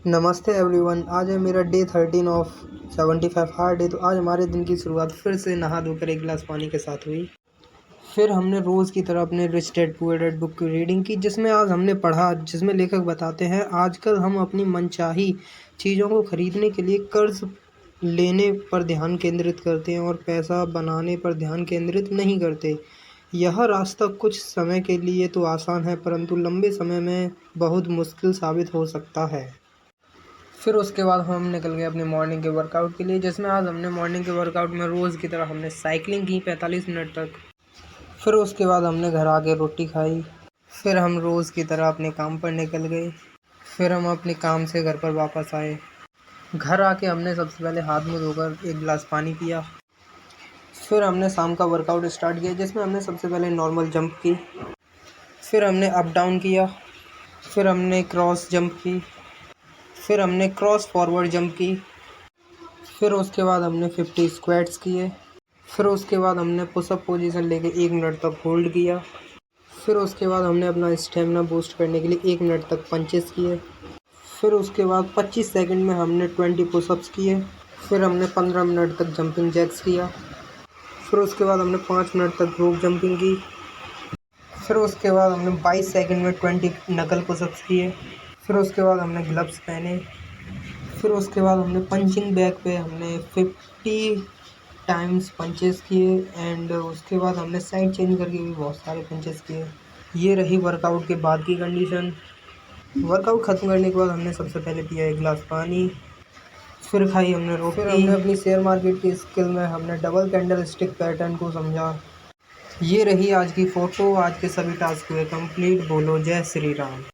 नमस्ते एवरीवन। आज है मेरा डे 13 ऑफ 75 हार्ड डे। तो आज हमारे दिन की शुरुआत फिर से नहा धोकर एक गिलास पानी के साथ हुई। फिर हमने रोज़ की तरह अपने rich dad poor dad book की रीडिंग की, जिसमें आज हमने पढ़ा, जिसमें लेखक बताते हैं आजकल हम अपनी मनचाही चीज़ों को खरीदने के लिए कर्ज लेने पर ध्यान केंद्रित करते हैं और पैसा बनाने पर ध्यान केंद्रित नहीं करते। यह रास्ता कुछ समय के लिए तो आसान है, परंतु लंबे समय में बहुत मुश्किल साबित हो सकता है। फिर उसके बाद हम निकल गए अपने मॉर्निंग के वर्कआउट के लिए, जिसमें आज हमने मॉर्निंग के वर्कआउट में रोज़ की तरह हमने साइकिलिंग की 45 मिनट तक। फिर उसके बाद हमने घर आके रोटी खाई। फिर हम रोज़ की तरह अपने काम पर निकल गए। फिर हम अपने काम से घर पर वापस आए। घर आके हमने सबसे पहले हाथ मुँह धोकर एक गिलास पानी पिया। फिर हमने शाम का वर्कआउट स्टार्ट किया, जिसमें हमने सबसे पहले नॉर्मल जंप की। फिर हमने अप डाउन किया। फिर हमने क्रॉस जंप की। फिर हमने क्रॉस फॉरवर्ड जंप की। फिर उसके बाद हमने 50 स्क्वाट्स किए। फिर उसके बाद हमने पुशअप पोजीशन लेके 1 मिनट तक होल्ड किया। फिर उसके बाद हमने अपना स्टेमिना बूस्ट करने के लिए 1 मिनट तक पंचेस किए। फिर उसके बाद 25 सेकंड में हमने 20 पुशअप्स किए। फिर हमने 15 मिनट तक जंपिंग जैक्स किया। फिर उसके बाद हमने 5 मिनट तक रोप जंपिंग की। फिर उसके बाद हमने 22 सेकंड में 20 नकल पुशअप्स किए। फिर उसके बाद हमने ग्लव्स पहने। फिर उसके बाद हमने पंचिंग बैग पे हमने 50 टाइम्स पंचेस किए एंड उसके बाद हमने साइड चेंज करके भी बहुत सारे पंचेस किए। ये रही वर्कआउट के बाद की कंडीशन। वर्कआउट ख़त्म करने के बाद हमने सबसे पहले पिया एक गिलास पानी। फिर खाई हमने रोटी। फिर हमने अपनी शेयर मार्केट की स्किल में हमने डबल कैंडल स्टिक पैटर्न को समझा। ये रही आज की फ़ोटो। आज के सभी टास्क हुए कंप्लीट। बोलो जय श्री राम।